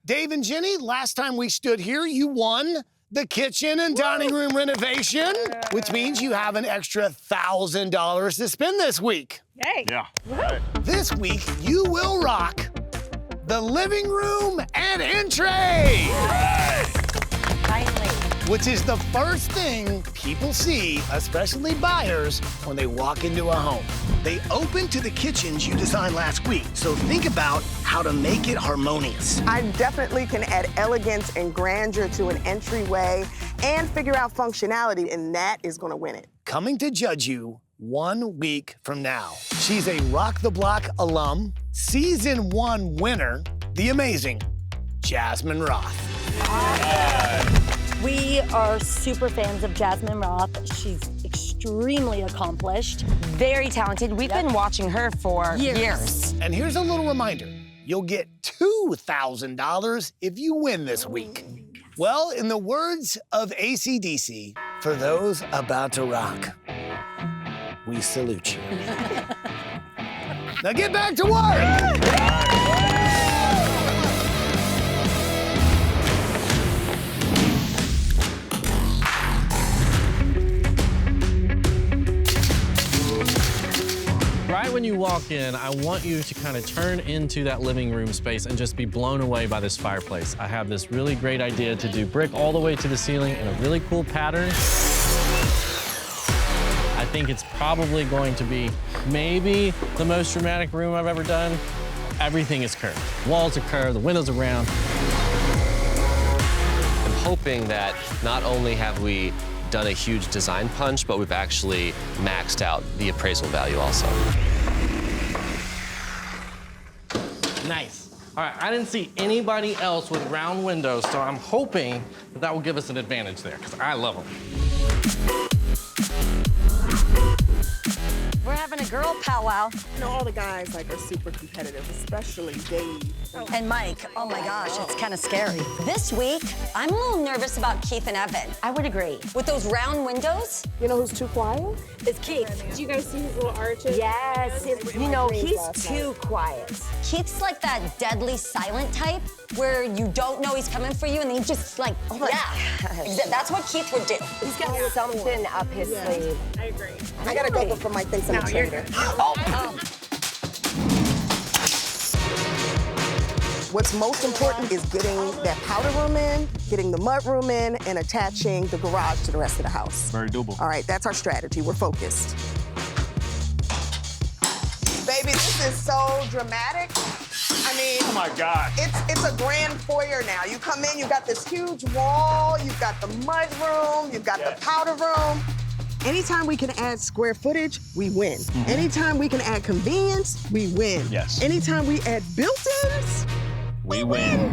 Dave and Jenny, last time we stood here, you won the kitchen and dining room renovation, which means you have an extra $1,000 to spend this week. Yay. Yeah. Right. This week, you will rock the living room and entry. Finally. Which is the first thing people see, especially buyers, when they walk into a home. They open to the kitchens you designed last week, so think about how to make it harmonious. I definitely can add elegance and grandeur to an entryway and figure out functionality, and that is gonna win it. Coming to judge you 1 week from now. She's a Rock the Block alum, season 1 winner, the amazing Jasmine Roth. We are super fans of Jasmine Roth. She's extremely accomplished. Very talented. We've been watching her for years. And here's a little reminder. You'll get $2,000 if you win this week. Well, in the words of AC/DC, for those about to rock, we salute you. Now get back to work! Right when you walk in, I want you to kind of turn into that living room space and just be blown away by this fireplace. I have this really great idea to do brick all the way to the ceiling in a really cool pattern. I think it's probably going to be maybe the most dramatic room I've ever done. Everything is curved. Walls are curved, the windows are round. I'm hoping that not only have we done a huge design punch, but we've actually maxed out the appraisal value also. Nice. All right, I didn't see anybody else with round windows, so I'm hoping that that will give us an advantage there, because I love them. We're having a girl powwow. You know, all the guys are super competitive, especially Dave. And Mike, oh my gosh, it's kind of scary. This week, I'm a little nervous about Keith and Evan. I would agree. With those round windows, You know who's too quiet? It's Keith. Did you guys see his little arches? Yes, you know, he's too quiet. Keith's like that deadly silent type where you don't know he's coming for you and then he just like, that's what Keith would do. He's got something up his sleeve. I agree. I gotta go before Mike thinks I'm a traitor. What's most important is getting that powder room in, getting the mud room in, and attaching the garage to the rest of the house. Very doable. All right, that's our strategy. We're focused. Baby, this is so dramatic. I mean, Oh my God. it's a grand foyer now. You come in, you got this huge wall, you've got the mud room, you've got the powder room. Anytime we can add square footage, we win. Anytime we can add convenience, we win. Yes. Anytime we add built-ins, We win.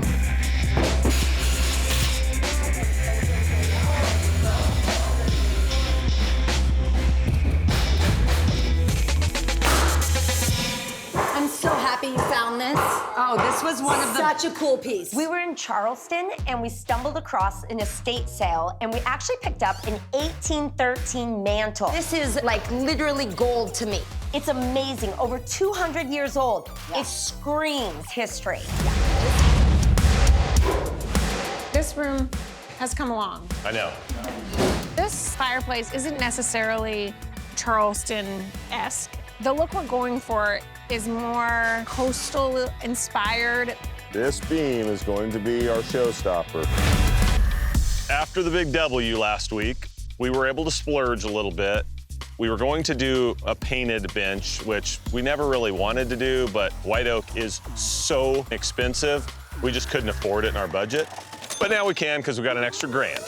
I'm so happy you found this. Oh, this was one of the... Such a cool piece. We were in Charleston and we stumbled across an estate sale and we actually picked up an 1813 mantle. This is like literally gold to me. It's amazing, over 200 years old. It screams history. This room has come along. I know. This fireplace isn't necessarily Charleston-esque. The look we're going for is more coastal inspired. This beam is going to be our showstopper. After the big W last week, we were able to splurge a little bit. We were going to do a painted bench, which we never really wanted to do, but white oak is so expensive, we just couldn't afford it in our budget. But now we can because we got an extra grand.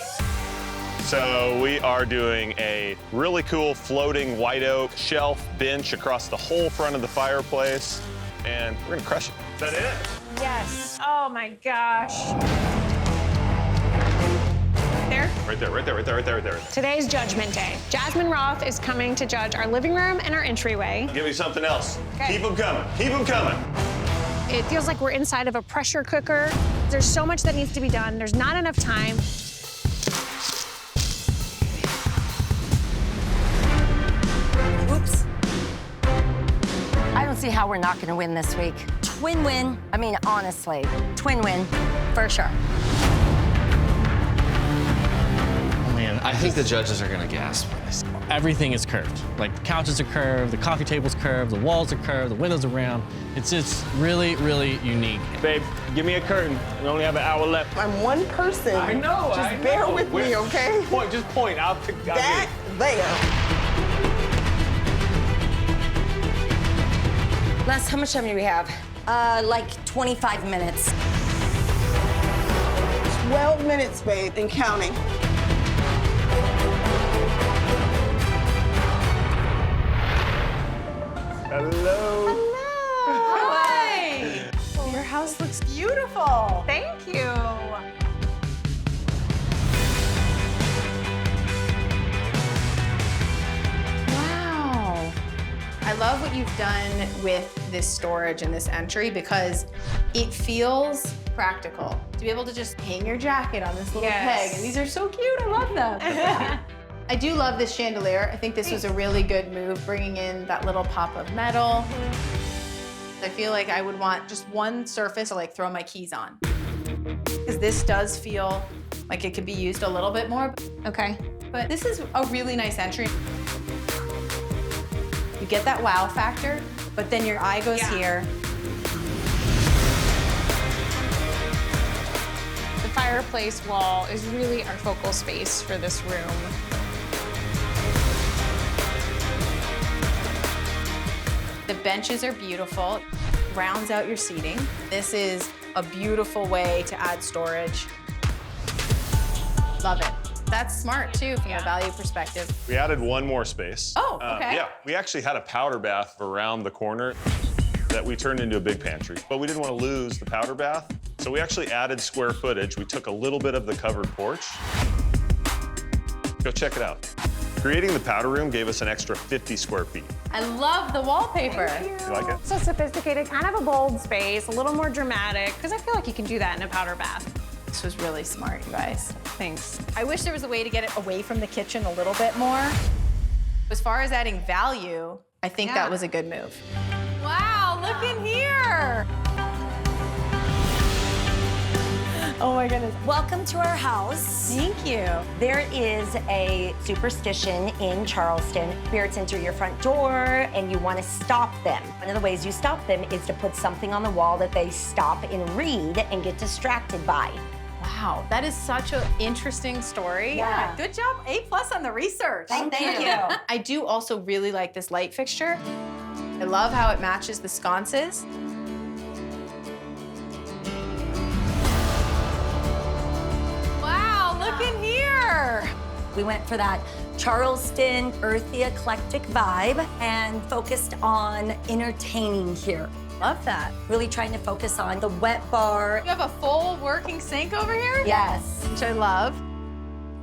So we are doing a really cool floating white oak shelf bench across the whole front of the fireplace, and we're gonna crush it. Is that it? Yes. Oh my gosh. There. Right there, right there, right there, right there, right there. Today's Judgment Day. Jasmine Roth is coming to judge our living room and our entryway. Give me something else. Okay. Keep them coming, keep them coming. It feels like we're inside of a pressure cooker. There's so much that needs to be done. There's not enough time. Oops. see how we're not gonna win this week. Twin win. I mean, honestly, twin win, for sure. Man, I think the judges are gonna gasp. everything is curved. Like the couches are curved, the coffee table's curved, the walls are curved, the windows are round. It's just really, really unique. Babe, give me a curtain. We only have an hour left. I'm one person. I know, Just bear with me, okay? Point, just point. I'll pick That there. Les, how much time do we have? Like 25 minutes. 12 minutes, babe, and counting. Hello. Hi. Your house looks beautiful. Thank you. Wow. I love what you've done with this storage and this entry because it feels practical. To be able to just hang your jacket on this little peg. And these are so cute, I love them. I do love this chandelier. I think this was a really good move, bringing in that little pop of metal. I feel like I would want just one surface to like throw my keys on. Because this does feel like it could be used a little bit more. Okay. But this is a really nice entry. You get that wow factor, but then your eye goes here. The fireplace wall is really our focal space for this room. The benches are beautiful, rounds out your seating. This is a beautiful way to add storage. Love it. That's smart too from a value perspective. We added one more space. Oh, okay. Yeah, we actually had a powder bath around the corner that we turned into a big pantry, but we didn't want to lose the powder bath. So we actually added square footage. We took a little bit of the covered porch. Go check it out. Creating the powder room gave us an extra 50 square feet. I love the wallpaper. You like it? So sophisticated, kind of a bold space, a little more dramatic, because I feel like you can do that in a powder bath. This was really smart, you guys. Thanks. I wish there was a way to get it away from the kitchen a little bit more. As far as adding value, I think that was a good move. Wow, look in here. Oh my goodness. Welcome to our house. Thank you. There is a superstition in Charleston. Spirits enter your front door and you want to stop them. One of the ways you stop them is to put something on the wall that they stop and read and get distracted by. Wow, that is such an interesting story. Yeah. Good job, A+ on the research. Thank you. I do also really like this light fixture. I love how it matches the sconces. Wow, look in here. We went for that Charleston earthy eclectic vibe and focused on entertaining here. Love that. Really trying to focus on the wet bar. You have a full working sink over here? Yes. Which I love.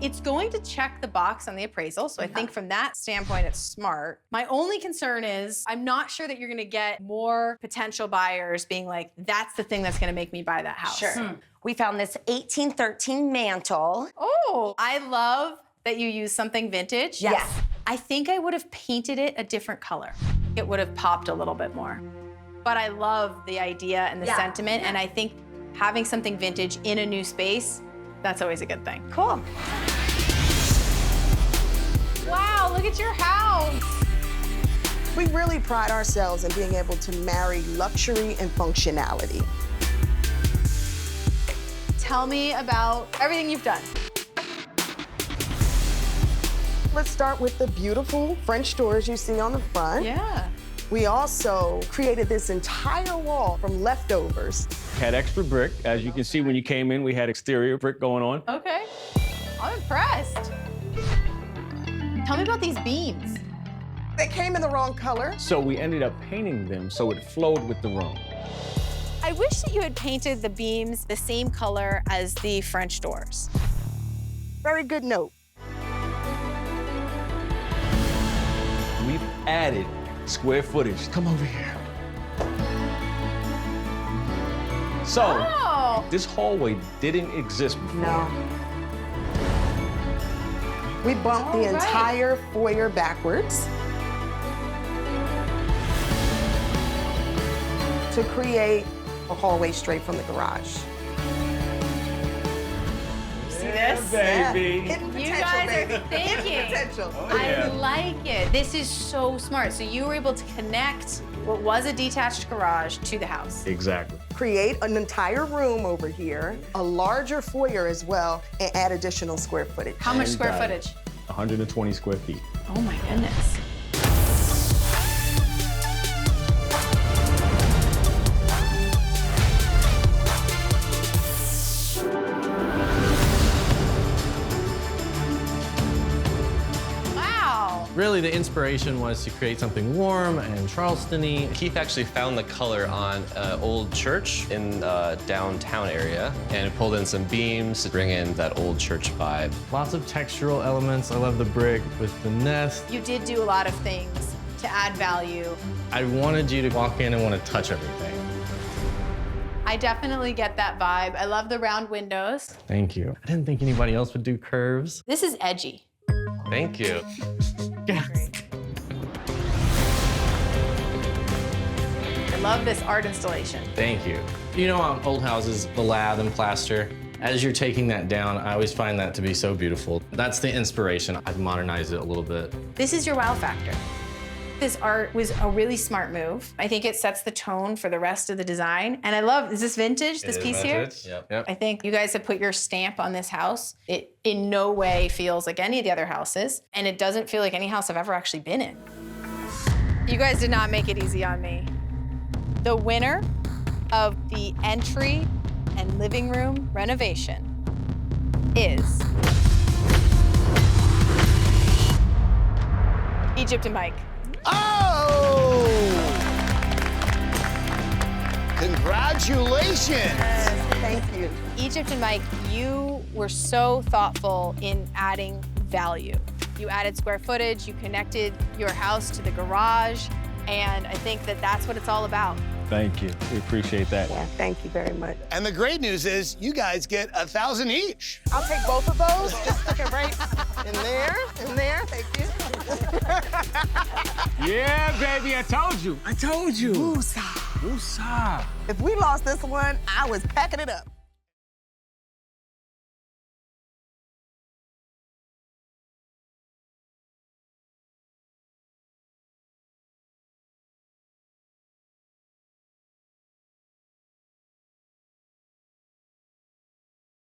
It's going to check the box on the appraisal, so I think from that standpoint, it's smart. My only concern is I'm not sure that you're gonna get more potential buyers being like, that's the thing that's gonna make me buy that house. Sure. We found this 1813 mantle. Oh, I love that you use something vintage. Yes. I think I would have painted it a different color. It would have popped a little bit more. But I love the idea and the sentiment, and I think having something vintage in a new space, that's always a good thing. Cool. Wow, look at your house. We really pride ourselves in being able to marry luxury and functionality. Tell me about everything you've done. Let's start with the beautiful French doors you see on the front. Yeah. We also created this entire wall from leftovers. Had extra brick. As you can see, when you came in, we had exterior brick going on. Okay. I'm impressed. Tell me about these beams. They came in the wrong color. So we ended up painting them so it flowed with the room. I wish that you had painted the beams the same color as the French doors. Very good note. We've added square footage. Come over here. So, this hallway didn't exist before. No. We bumped the entire foyer backwards. to create a hallway straight from the garage. See this? Baby. Hidden You potential, guys baby. are thinking. Hidden potential. I like it. This is so smart. So you were able to connect what was a detached garage to the house. Exactly. Create an entire room over here, a larger foyer as well, and add additional square footage. How much And square dining. footage? 120 square feet. Oh my goodness. Wow. Really, the inspiration was to create something warm and Charleston-y. Keith actually found the color on an old church in downtown area and pulled in some beams to bring in that old church vibe. Lots of textural elements. I love the brick with the nest. You did do a lot of things to add value. I wanted you to walk in and want to touch everything. I definitely get that vibe. I love the round windows. Thank you. I didn't think anybody else would do curves. This is edgy. Thank you. I love this art installation. Thank you. You know, on old houses, the lath and plaster, as you're taking that down, I always find that to be so beautiful. That's the inspiration. I've modernized it a little bit. This is your wow factor. This art was a really smart move. I think it sets the tone for the rest of the design. And I love, is this vintage, this piece here? Yep. I think you guys have put your stamp on this house. It in no way feels like any of the other houses, and it doesn't feel like any house I've ever actually been in. You guys did not make it easy on me. The winner of the entry and living room renovation is Egypt and Mike. Oh! Congratulations! Thank you. Egypt and Mike, you were so thoughtful in adding value. You added square footage, you connected your house to the garage, and I think that that's what it's all about. Thank you. We appreciate that. Yeah, thank you very much. And the great news is you guys get $1,000 each. I'll take both of those. Just stick it right in there, Thank you. Yeah, baby, I told you. I told you. Woosah. Woosah. If we lost this one, I was packing it up.